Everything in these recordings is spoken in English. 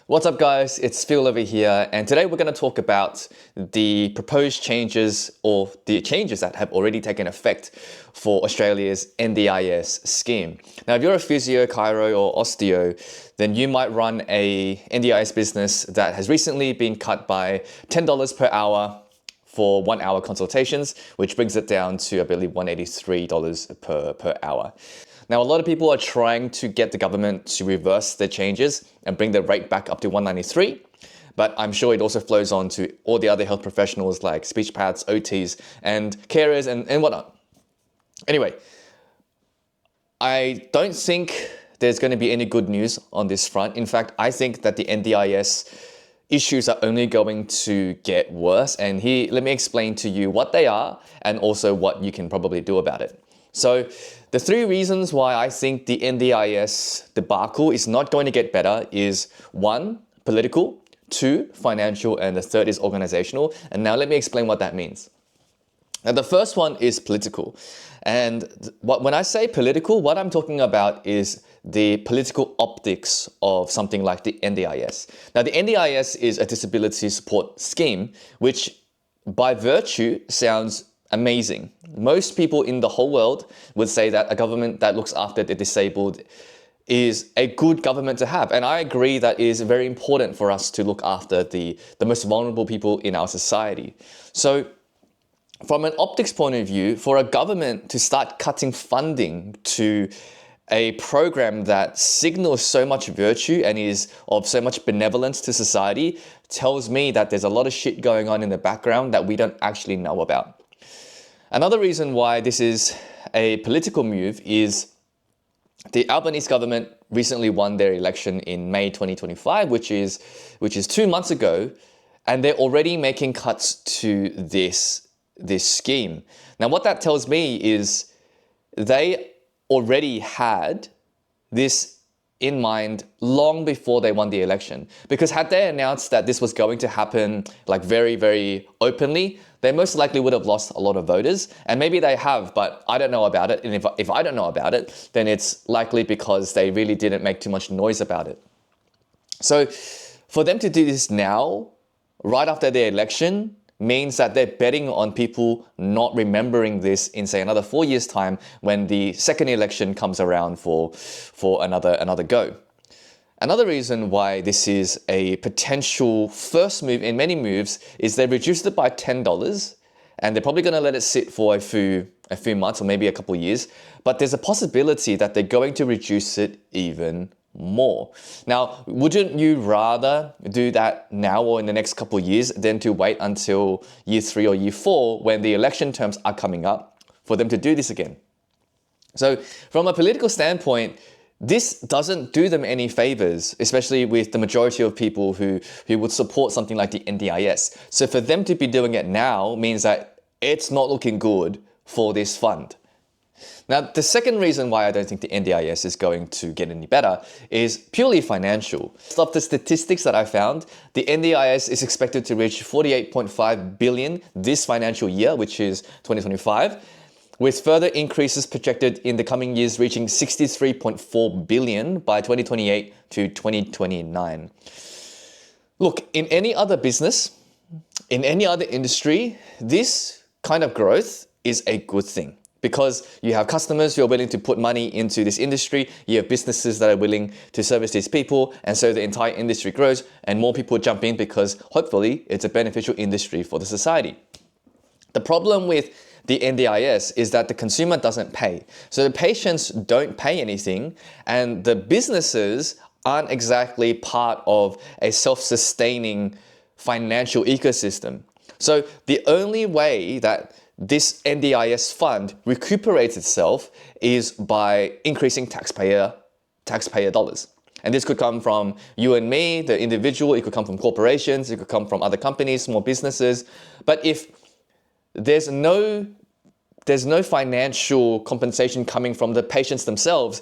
What's up guys, it's Phil over here, and today we're going to talk about the proposed changes or the changes that have already taken effect for Australia's NDIS scheme. Now if you're a physio, chiro or osteo, then you might run a NDIS business that has recently been cut by $10 per hour for 1 hour consultations, which brings it down to, I believe, $183 per hour. Now, a lot of people are trying to get the government to reverse the changes and bring the rate back up to $193, but I'm sure it also flows on to all the other health professionals like speech paths, OTs, and carers and whatnot. Anyway, I don't think there's going to be any good news on this front. In fact, I think that the NDIS issues are only going to get worse. And here, let me explain to you what they are and also what you can probably do about it. So the three reasons why I think the NDIS debacle is not going to get better is 1, political, 2, financial, and the third is organizational. And now let me explain what that means. Now the first one is political. And when I say political, what I'm talking about is the political optics of something like the NDIS. Now the NDIS is a disability support scheme, which by virtue sounds amazing. Most people in the whole world would say that a government that looks after the disabled is a good government to have. And I agree that it is very important for us to look after the most vulnerable people in our society. So from an optics point of view, for a government to start cutting funding to a program that signals so much virtue and is of so much benevolence to society tells me that there's a lot of shit going on in the background that we don't actually know about. Another reason why this is a political move is the Albanese government recently won their election in May 2025, which is 2 months ago, and they're already making cuts to this scheme. Now, what that tells me is they already had this in mind long before they won the election. Because had they announced that this was going to happen like very, very openly, they most likely would have lost a lot of voters. And maybe they have, but I don't know about it. And if I don't know about it, then it's likely because they really didn't make too much noise about it. So for them to do this now, right after their election, means that they're betting on people not remembering this in, say, another 4 years' time when the second election comes around for another go. Another reason why this is a potential first move in many moves is they reduced it by $10, and they're probably going to let it sit for a few months or maybe a couple of years. But there's a possibility that they're going to reduce it even more. Now, wouldn't you rather do that now or in the next couple of years than to wait until year 3 or year 4 when the election terms are coming up for them to do this again? So from a political standpoint, this doesn't do them any favors, especially with the majority of people who would support something like the NDIS. So for them to be doing it now means that it's not looking good for this fund. Now, the second reason why I don't think the NDIS is going to get any better is purely financial. Of the statistics that I found, the NDIS is expected to reach $48.5 billion this financial year, which is 2025, with further increases projected in the coming years reaching $63.4 billion by 2028 to 2029. Look, in any other business, in any other industry, this kind of growth is a good thing. Because you have customers who are willing to put money into this industry, you have businesses that are willing to service these people, and so the entire industry grows and more people jump in because hopefully it's a beneficial industry for the society. The problem with the NDIS is that the consumer doesn't pay. So the patients don't pay anything, and the businesses aren't exactly part of a self-sustaining financial ecosystem. So the only way that this NDIS fund recuperates itself is by increasing taxpayer dollars. And this could come from you and me, the individual, it could come from corporations, it could come from other companies, small businesses. But if there's no financial compensation coming from the patients themselves,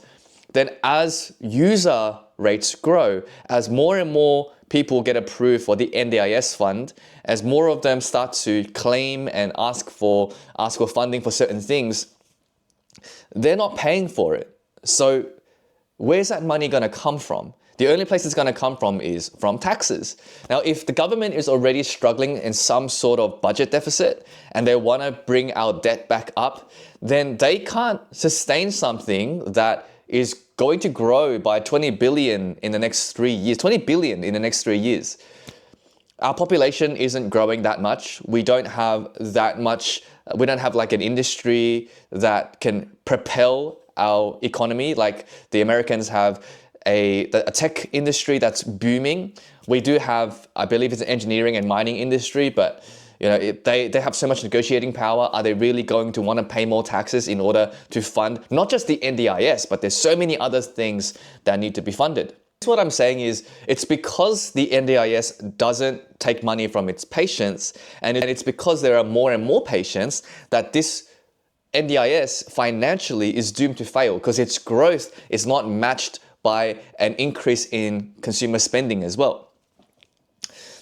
then as user rates grow, as more and more people get approved for the NDIS fund, as more of them start to claim and ask for funding for certain things, they're not paying for it. So where's that money going to come from? The only place it's going to come from is from taxes. Now, if the government is already struggling in some sort of budget deficit and they want to bring our debt back up, then they can't sustain something that is going to grow by 20 billion in the next 3 years, 20 billion in the next 3 years. Our population isn't growing that much. We don't have that much, we don't have like an industry that can propel our economy like the Americans have a tech industry that's booming. We do have, I believe it's an engineering and mining industry, but they have so much negotiating power. Are they really going to want to pay more taxes in order to fund not just the NDIS, but there's so many other things that need to be funded? What I'm saying is it's because the NDIS doesn't take money from its patients, and it's because there are more and more patients that this NDIS financially is doomed to fail because its growth is not matched by an increase in consumer spending as well.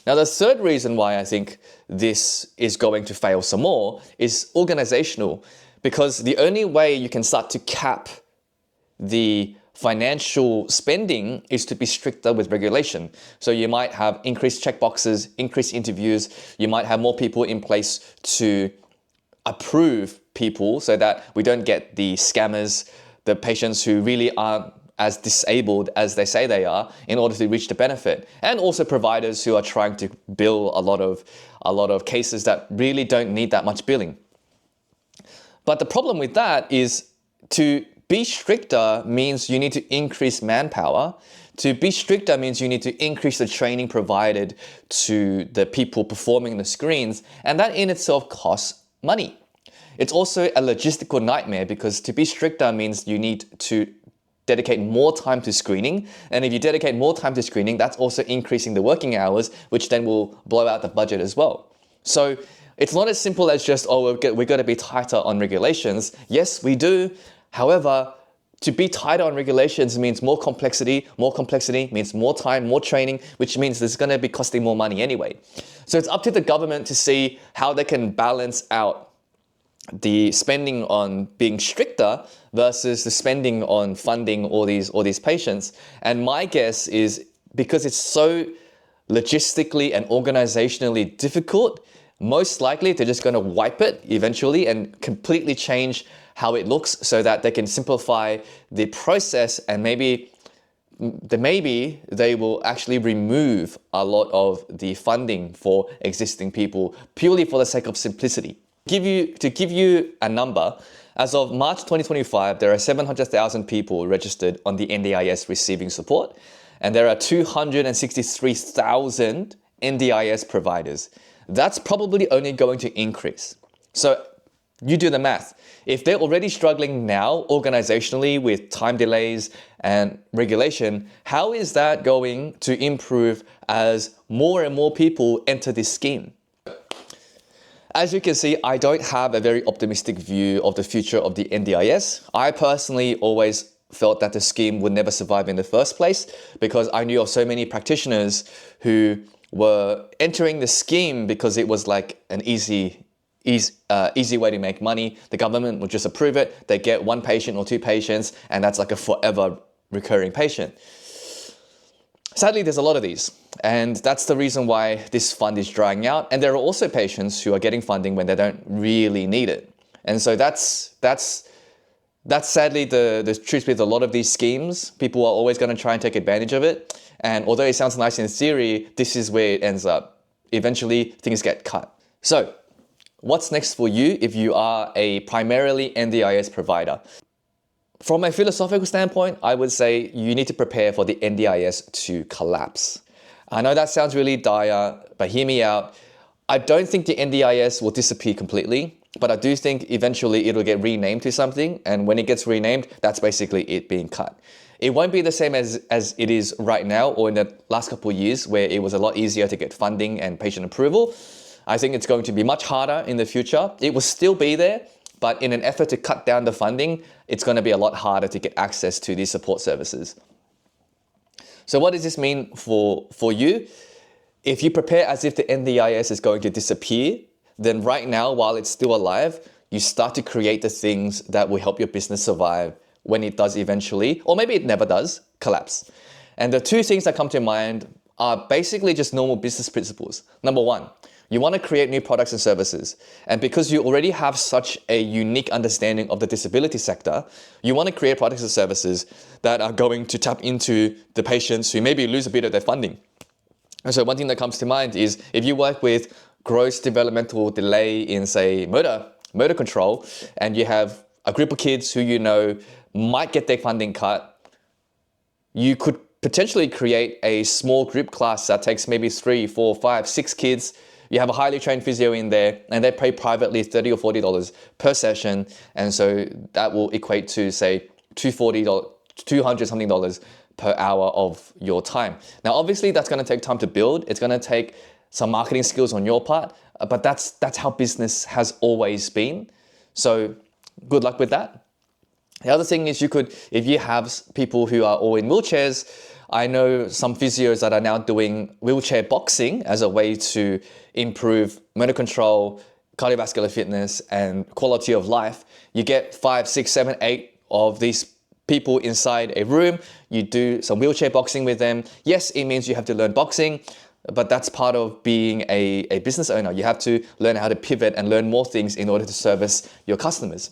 Now, the third reason why I think this is going to fail some more is organizational, because the only way you can start to cap the financial spending is to be stricter with regulation. So you might have increased checkboxes, increased interviews, you might have more people in place to approve people so that we don't get the scammers, the patients who really aren't as disabled as they say they are in order to reach the benefit, and also providers who are trying to bill a lot of cases that really don't need that much billing. But the problem with that is to be stricter means you need to increase manpower. To be stricter means you need to increase the training provided to the people performing the screens, and that in itself costs money. It's also a logistical nightmare because to be stricter means you need to dedicate more time to screening. And if you dedicate more time to screening, that's also increasing the working hours, which then will blow out the budget as well. So it's not as simple as just, oh, we're going to be tighter on regulations. Yes, we do. However, to be tighter on regulations means more complexity. More complexity means more time, more training, which means there's going to be costing more money anyway. So it's up to the government to see how they can balance out the spending on being stricter versus the spending on funding all these patients. And my guess is because it's so logistically and organizationally difficult, most likely they're just going to wipe it eventually and completely change how it looks so that they can simplify the process, and maybe they will actually remove a lot of the funding for existing people purely for the sake of simplicity. To give you a number, as of March 2025, there are 700,000 people registered on the NDIS receiving support, and there are 263,000 NDIS providers. That's probably only going to increase. So you do the math. If they're already struggling now organizationally with time delays and regulation, how is that going to improve as more and more people enter this scheme? As you can see, I don't have a very optimistic view of the future of the NDIS. I personally always felt that the scheme would never survive in the first place because I knew of so many practitioners who were entering the scheme because it was like an easy way to make money. The government would just approve it. They get one patient or two patients, and that's like a forever recurring patient. Sadly, there's a lot of these, and that's the reason why this fund is drying out. And there are also patients who are getting funding when they don't really need it. And so that's sadly the truth with a lot of these schemes. People are always going to try and take advantage of it. And although it sounds nice in theory, this is where it ends up. Eventually, things get cut. So what's next for you if you are a primarily NDIS provider? From a philosophical standpoint, I would say you need to prepare for the NDIS to collapse. I know that sounds really dire, but hear me out. I don't think the NDIS will disappear completely, but I do think eventually it'll get renamed to something, and when it gets renamed, that's basically it being cut. It won't be the same as it is right now or in the last couple of years where it was a lot easier to get funding and patient approval. I think it's going to be much harder in the future. It will still be there, but in an effort to cut down the funding, it's going to be a lot harder to get access to these support services. So what does this mean for you? If you prepare as if the NDIS is going to disappear, then right now, while it's still alive, you start to create the things that will help your business survive when it does eventually, or maybe it never does, collapse. And the two things that come to mind are basically just normal business principles. Number one, you want to create new products and services. And because you already have such a unique understanding of the disability sector, you want to create products and services that are going to tap into the patients who maybe lose a bit of their funding. And so one thing that comes to mind is if you work with gross developmental delay in, say, motor control, and you have a group of kids who you know might get their funding cut, you could potentially create a small group class that takes maybe 3, 4, 5, 6 kids. You have a highly trained physio in there, and they pay privately $30 or $40 per session. And so that will equate to, say, $200 something per hour of your time. Now, obviously, that's going to take time to build. It's going to take some marketing skills on your part, but that's how business has always been. So good luck with that. The other thing is if you have people who are all in wheelchairs, I know some physios that are now doing wheelchair boxing as a way to improve motor control, cardiovascular fitness, and quality of life. You get 5, 6, 7, 8 of these people inside a room. You do some wheelchair boxing with them. Yes, it means you have to learn boxing, but that's part of being a business owner. You have to learn how to pivot and learn more things in order to service your customers.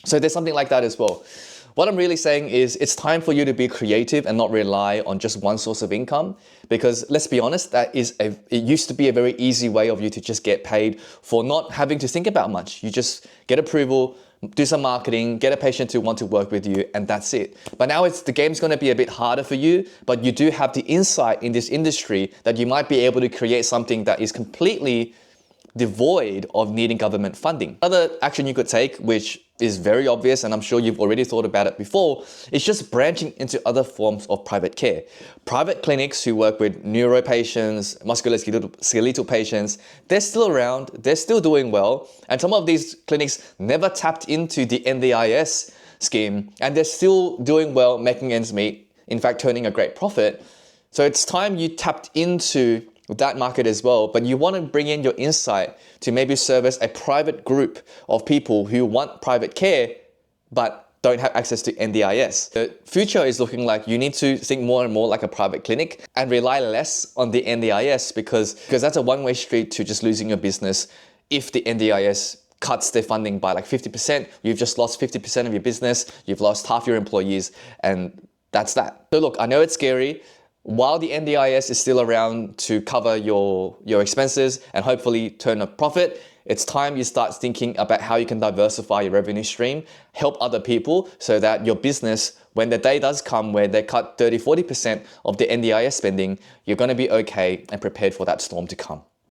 So there's something like that as well. What I'm really saying is it's time for you to be creative and not rely on just one source of income, because let's be honest, it used to be a very easy way of you to just get paid for not having to think about much. You just get approval, do some marketing, get a patient to want to work with you, and that's it. But now the game's going to be a bit harder for you, but you do have the insight in this industry that you might be able to create something that is completely devoid of needing government funding. Another action you could take, which is very obvious, and I'm sure you've already thought about it before, is just branching into other forms of private care. Private clinics who work with neuro patients, musculoskeletal patients, they're still around, they're still doing well, and some of these clinics never tapped into the NDIS scheme, and they're still doing well, making ends meet, in fact turning a great profit. So it's time you tapped into that market as well, but you want to bring in your insight to maybe service a private group of people who want private care but don't have access to NDIS. The future is looking like you need to think more and more like a private clinic and rely less on the NDIS because that's a one-way street to just losing your business. If the NDIS cuts their funding by like 50%, you've just lost 50% of your business, you've lost half your employees, and that's that. So look, I know it's scary. While the NDIS is still around to cover your expenses and hopefully turn a profit, it's time you start thinking about how you can diversify your revenue stream, help other people so that your business, when the day does come where they cut 30-40% of the NDIS spending, you're going to be okay and prepared for that storm to come.